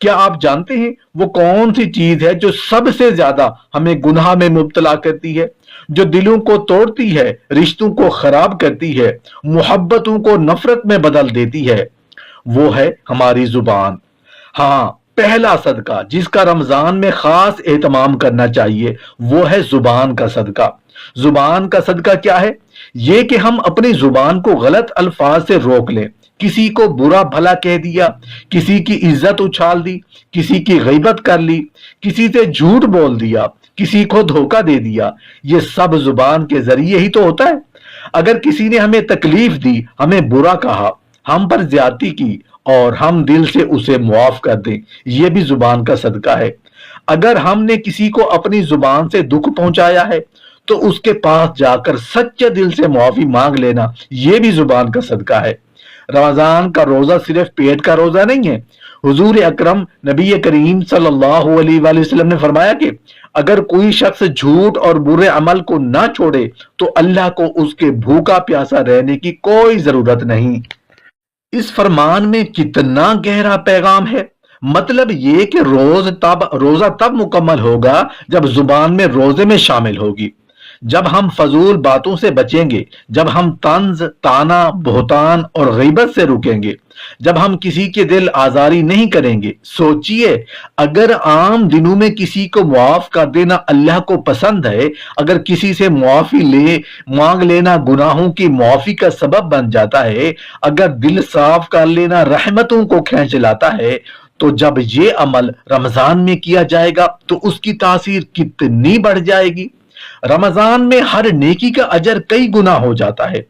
کیا آپ جانتے ہیں وہ کون سی چیز ہے جو سب سے زیادہ ہمیں گناہ میں مبتلا کرتی ہے، جو دلوں کو توڑتی ہے، رشتوں کو خراب کرتی ہے، محبتوں کو نفرت میں بدل دیتی ہے؟ وہ ہے ہماری زبان۔ ہاں، پہلا صدقہ جس کا رمضان میں خاص اہتمام کرنا چاہیے وہ ہے زبان کا صدقہ۔ زبان کا صدقہ کیا ہے؟ یہ کہ ہم اپنی زبان کو غلط الفاظ سے روک لیں۔ کسی کو برا بھلا کہہ دیا، کسی کی عزت اچھال دی، کسی کی غیبت کر لی، کسی سے جھوٹ بول دیا، کسی کو دھوکہ دے دیا، یہ سب زبان کے ذریعے ہی تو ہوتا ہے۔ اگر کسی نے ہمیں تکلیف دی، ہمیں برا کہا، ہم پر زیادتی کی اور ہم دل سے اسے معاف کر دیں، یہ بھی زبان کا صدقہ ہے۔ اگر ہم نے کسی کو اپنی زبان سے دکھ پہنچایا ہے تو اس کے پاس جا کر سچے دل سے معافی مانگ لینا، یہ بھی زبان کا صدقہ ہے۔ رمضان کا روزہ صرف پیٹ کا روزہ نہیں ہے۔ حضور اکرم نبی کریم صلی اللہ علیہ وآلہ وسلم نے فرمایا کہ اگر کوئی شخص جھوٹ اور برے عمل کو نہ چھوڑے تو اللہ کو اس کے بھوکا پیاسا رہنے کی کوئی ضرورت نہیں۔ اس فرمان میں کتنا گہرا پیغام ہے۔ مطلب یہ کہ روزہ تب مکمل ہوگا جب زبان میں روزے میں شامل ہوگی، جب ہم فضول باتوں سے بچیں گے، جب ہم طنز، طعنہ، بہتان اور غیبت سے رکیں گے، جب ہم کسی کے دل آزاری نہیں کریں گے۔ سوچئے، اگر عام دنوں میں کسی کو معاف کر دینا اللہ کو پسند ہے، اگر کسی سے معافی مانگ لینا گناہوں کی معافی کا سبب بن جاتا ہے، اگر دل صاف کر لینا رحمتوں کو کھینچ لاتا ہے، تو جب یہ عمل رمضان میں کیا جائے گا تو اس کی تاثیر کتنی بڑھ جائے گی۔ رمضان میں ہر نیکی کا اجر کئی گنا ہو جاتا ہے۔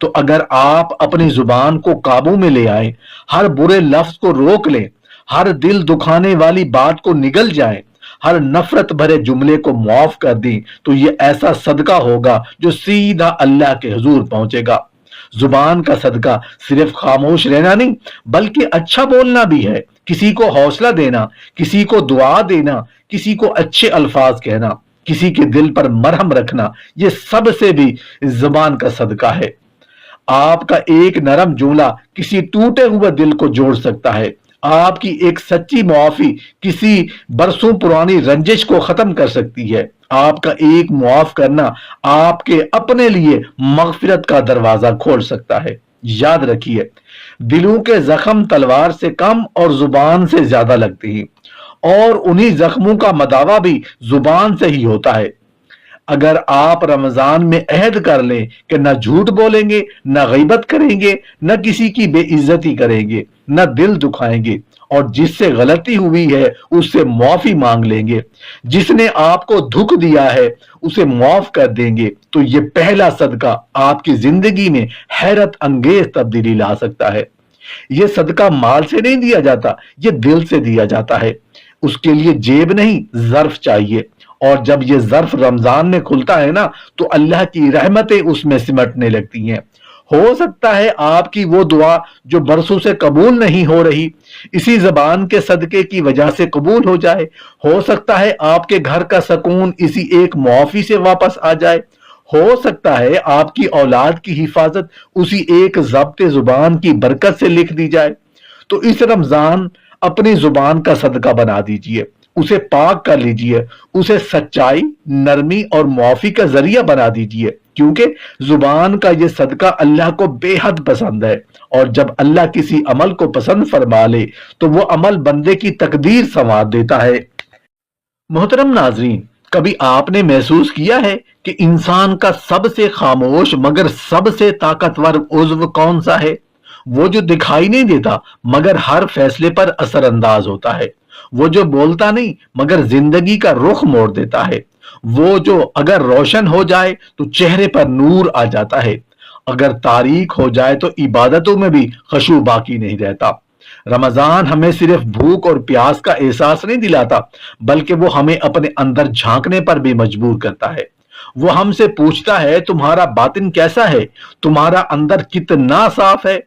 تو اگر آپ اپنی زبان کو قابو میں لے آئیں، ہر برے لفظ کو روک لیں، ہر دل دکھانے والی بات کو نگل جائیں، ہر نفرت بھرے جملے کو معاف کر دیں، تو یہ ایسا صدقہ ہوگا جو سیدھا اللہ کے حضور پہنچے گا۔ زبان کا صدقہ صرف خاموش رہنا نہیں بلکہ اچھا بولنا بھی ہے، کسی کو حوصلہ دینا، کسی کو دعا دینا، کسی کو اچھے الفاظ کہنا، کسی کے دل پر مرہم رکھنا، یہ سب سے بھی زبان کا صدقہ ہے۔ آپ کا ایک نرم جملہ کسی ٹوٹے ہوئے دل کو جوڑ سکتا ہے۔ آپ کی ایک سچی معافی کسی برسوں پرانی رنجش کو ختم کر سکتی ہے۔ آپ کا ایک معاف کرنا آپ کے اپنے لیے مغفرت کا دروازہ کھول سکتا ہے۔ یاد رکھیے، دلوں کے زخم تلوار سے کم اور زبان سے زیادہ لگتے ہیں، اور انہی زخموں کا مداوا بھی زبان سے ہی ہوتا ہے۔ اگر آپ رمضان میں عہد کر لیں کہ نہ جھوٹ بولیں گے، نہ غیبت کریں گے، نہ کسی کی بے عزتی کریں گے، نہ دل دکھائیں گے، اور جس سے غلطی ہوئی ہے اس سے معافی مانگ لیں گے، جس نے آپ کو دکھ دیا ہے اسے معاف کر دیں گے، تو یہ پہلا صدقہ آپ کی زندگی میں حیرت انگیز تبدیلی لا سکتا ہے۔ یہ صدقہ مال سے نہیں دیا جاتا، یہ دل سے دیا جاتا ہے۔ اس کے لیے جیب نہیں، ظرف چاہیے، اور جب یہ ظرف رمضان میں کھلتا ہے نا تو اللہ کی رحمتیں اس میں سمٹنے لگتی ہیں۔ ہو سکتا ہے آپ کی وہ دعا جو برسوں سے قبول نہیں ہو رہی اسی زبان کے صدقے کی وجہ سے قبول ہو جائے۔ ہو سکتا ہے آپ کے گھر کا سکون اسی ایک معافی سے واپس آ جائے۔ ہو سکتا ہے آپ کی اولاد کی حفاظت اسی ایک ضبط زبان کی برکت سے لکھ دی جائے۔ تو اس رمضان اپنی زبان کا صدقہ بنا دیجئے، اسے پاک کر لیجئے، اسے سچائی، نرمی اور معافی کا ذریعہ بنا دیجئے، کیونکہ زبان کا یہ صدقہ اللہ کو بے حد پسند ہے، اور جب اللہ کسی عمل کو پسند فرما لے تو وہ عمل بندے کی تقدیر سنوار دیتا ہے۔ محترم ناظرین، کبھی آپ نے محسوس کیا ہے کہ انسان کا سب سے خاموش مگر سب سے طاقتور عضو کون سا ہے؟ وہ جو دکھائی نہیں دیتا مگر ہر فیصلے پر اثر انداز ہوتا ہے، وہ جو بولتا نہیں مگر زندگی کا رخ موڑ دیتا ہے، وہ جو اگر روشن ہو جائے تو چہرے پر نور آ جاتا ہے، اگر تاریک ہو جائے تو عبادتوں میں بھی خشوع باقی نہیں رہتا۔ رمضان ہمیں صرف بھوک اور پیاس کا احساس نہیں دلاتا بلکہ وہ ہمیں اپنے اندر جھانکنے پر بھی مجبور کرتا ہے۔ وہ ہم سے پوچھتا ہے تمہارا باطن کیسا ہے، تمہارا اندر کتنا صاف ہے۔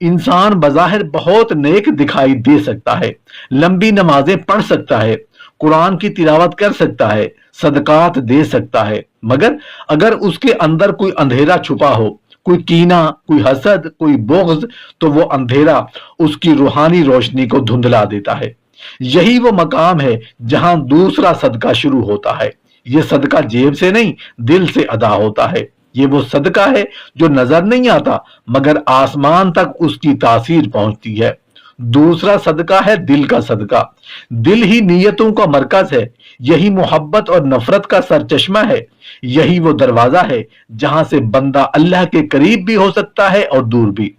انسان بظاہر بہت نیک دکھائی دے سکتا ہے، لمبی نمازیں پڑھ سکتا ہے، قرآن کی تلاوت کر سکتا ہے، صدقات دے سکتا ہے، مگر اگر اس کے اندر کوئی اندھیرا چھپا ہو، کوئی کینہ، کوئی حسد، کوئی بغض، تو وہ اندھیرا اس کی روحانی روشنی کو دھندلا دیتا ہے۔ یہی وہ مقام ہے جہاں دوسرا صدقہ شروع ہوتا ہے۔ یہ صدقہ جیب سے نہیں، دل سے ادا ہوتا ہے۔ یہ وہ صدقہ ہے جو نظر نہیں آتا مگر آسمان تک اس کی تاثیر پہنچتی ہے۔ دوسرا صدقہ ہے دل کا صدقہ۔ دل ہی نیتوں کا مرکز ہے، یہی محبت اور نفرت کا سرچشمہ ہے، یہی وہ دروازہ ہے جہاں سے بندہ اللہ کے قریب بھی ہو سکتا ہے اور دور بھی۔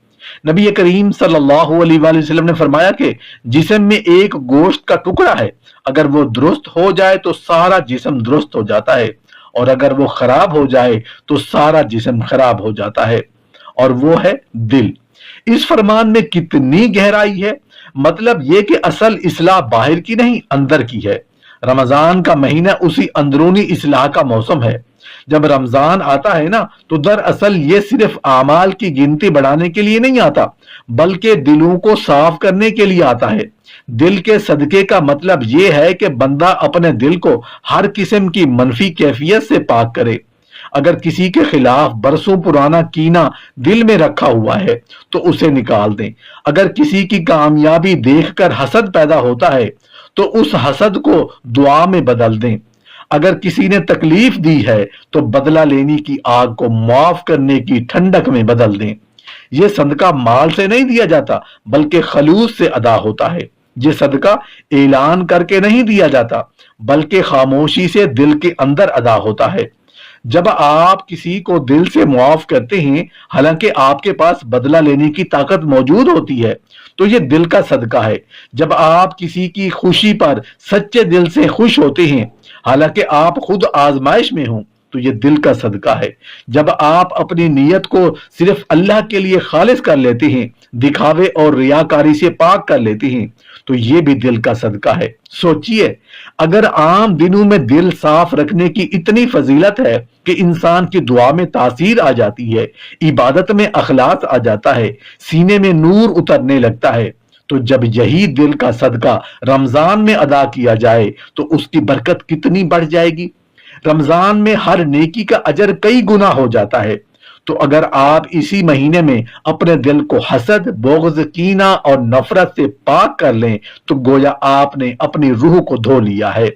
نبی کریم صلی اللہ علیہ وآلہ وسلم نے فرمایا کہ جسم میں ایک گوشت کا ٹکڑا ہے، اگر وہ درست ہو جائے تو سارا جسم درست ہو جاتا ہے، اور اگر وہ خراب ہو جائے تو سارا جسم خراب ہو جاتا ہے، اور وہ ہے دل۔ اس فرمان میں کتنی گہرائی ہے! مطلب یہ کہ اصل اصلاح باہر کی نہیں، اندر کی ہے۔ رمضان کا مہینہ اسی اندرونی اصلاح کا موسم ہے۔ جب رمضان آتا ہے نا تو دراصل یہ صرف اعمال کی گنتی بڑھانے کے لیے نہیں آتا، بلکہ دلوں کو صاف کرنے کے لیے آتا ہے۔ دل کے صدقے کا مطلب یہ ہے کہ بندہ اپنے دل کو ہر قسم کی منفی کیفیت سے پاک کرے۔ اگر کسی کے خلاف برسوں پرانا کینہ دل میں رکھا ہوا ہے تو اسے نکال دیں۔ اگر کسی کی کامیابی دیکھ کر حسد پیدا ہوتا ہے تو اس حسد کو دعا میں بدل دیں۔ اگر کسی نے تکلیف دی ہے تو بدلہ لینے کی آگ کو معاف کرنے کی ٹھنڈک میں بدل دیں۔ یہ صدقہ مال سے نہیں دیا جاتا بلکہ خلوص سے ادا ہوتا ہے۔ یہ صدقہ اعلان کر کے نہیں دیا جاتا بلکہ خاموشی سے دل کے اندر ادا ہوتا ہے۔ جب آپ کسی کو دل سے معاف کرتے ہیں حالانکہ آپ کے پاس بدلہ لینے کی طاقت موجود ہوتی ہے تو یہ دل کا صدقہ ہے۔ جب آپ کسی کی خوشی پر سچے دل سے خوش ہوتے ہیں حالانکہ آپ خود آزمائش میں ہوں تو یہ دل کا صدقہ ہے۔ جب آپ اپنی نیت کو صرف اللہ کے لیے خالص کر لیتے ہیں، دکھاوے اور ریاکاری سے پاک کر لیتے ہیں تو یہ بھی دل کا صدقہ ہے۔ سوچئے اگر عام دنوں میں دل صاف رکھنے کی اتنی فضیلت ہے کہ انسان کی دعا میں تاثیر آ جاتی ہے، عبادت میں اخلاص آ جاتا ہے، سینے میں نور اترنے لگتا ہے، تو جب یہی دل کا صدقہ رمضان میں ادا کیا جائے تو اس کی برکت کتنی بڑھ جائے گی۔ رمضان میں ہر نیکی کا اجر کئی گنا ہو جاتا ہے، تو اگر آپ اسی مہینے میں اپنے دل کو حسد، بغض، کینہ اور نفرت سے پاک کر لیں تو گویا آپ نے اپنی روح کو دھو لیا ہے۔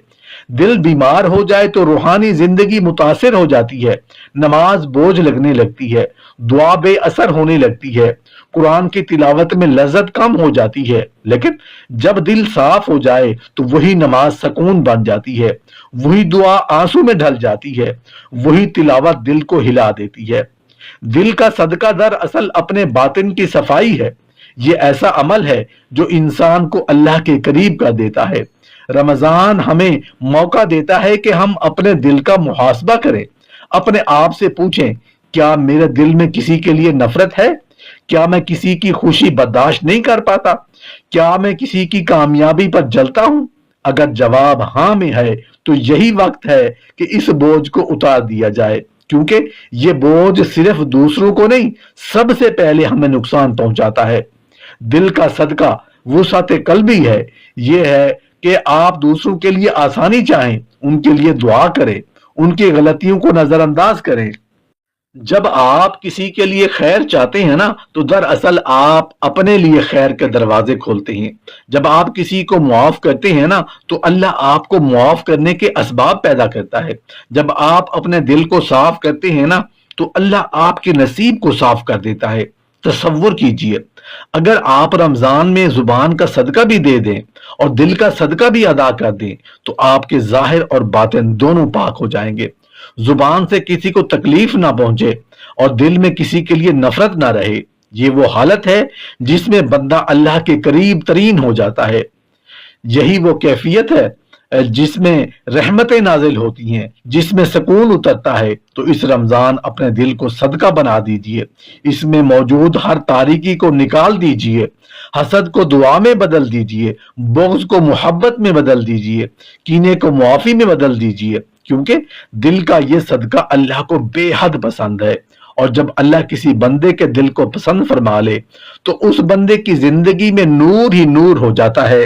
دل بیمار ہو جائے تو روحانی زندگی متاثر ہو جاتی ہے، نماز بوجھ لگنے لگتی ہے، دعا بے اثر ہونے لگتی ہے، قرآن کی تلاوت میں لذت کم ہو جاتی ہے۔ لیکن جب دل صاف ہو جائے تو وہی نماز سکون بن جاتی ہے، وہی دعا آنسو میں ڈھل جاتی ہے، وہی تلاوت دل کو ہلا دیتی ہے۔ دل کا صدقہ دراصل اپنے باطن کی صفائی ہے۔ یہ ایسا عمل ہے جو انسان کو اللہ کے قریب کر دیتا ہے۔ رمضان ہمیں موقع دیتا ہے کہ ہم اپنے دل کا محاسبہ کریں، اپنے آپ سے پوچھیں کیا میرے دل میں کسی کے لیے نفرت ہے؟ کیا میں کسی کی خوشی برداشت نہیں کر پاتا؟ کیا میں کسی کی کامیابی پر جلتا ہوں؟ اگر جواب ہاں میں ہے تو یہی وقت ہے کہ اس بوجھ کو اتار دیا جائے، کیونکہ یہ بوجھ صرف دوسروں کو نہیں، سب سے پہلے ہمیں نقصان پہنچاتا ہے۔ دل کا صدقہ وسعت قلبی ہے، یہ ہے کہ آپ دوسروں کے لیے آسانی چاہیں، ان کے لیے دعا کریں، ان کی غلطیوں کو نظر انداز کریں۔ جب آپ کسی کے لیے خیر چاہتے ہیں نا تو دراصل آپ اپنے لیے خیر کے دروازے کھولتے ہیں۔ جب آپ کسی کو معاف کرتے ہیں نا تو اللہ آپ کو معاف کرنے کے اسباب پیدا کرتا ہے۔ جب آپ اپنے دل کو صاف کرتے ہیں نا تو اللہ آپ کے نصیب کو صاف کر دیتا ہے۔ تصور کیجئے اگر آپ رمضان میں زبان کا صدقہ بھی دے دیں اور دل کا صدقہ بھی ادا کر دیں تو آپ کے ظاہر اور باطن دونوں پاک ہو جائیں گے۔ زبان سے کسی کو تکلیف نہ پہنچے اور دل میں کسی کے لیے نفرت نہ رہے۔ یہ وہ حالت ہے جس میں بندہ اللہ کے قریب ترین ہو جاتا ہے۔ یہی وہ کیفیت ہے جس میں رحمتیں نازل ہوتی ہیں، جس میں سکون اترتا ہے۔ تو اس رمضان اپنے دل کو صدقہ بنا دیجئے، اس میں موجود ہر تاریکی کو نکال دیجئے، حسد کو دعا میں بدل دیجئے، بغض کو محبت میں بدل دیجئے، کینے کو معافی میں بدل دیجئے، کیونکہ دل کا یہ صدقہ اللہ کو بے حد پسند ہے۔ اور جب اللہ کسی بندے کے دل کو پسند فرما لے تو اس بندے کی زندگی میں نور ہی نور ہو جاتا ہے۔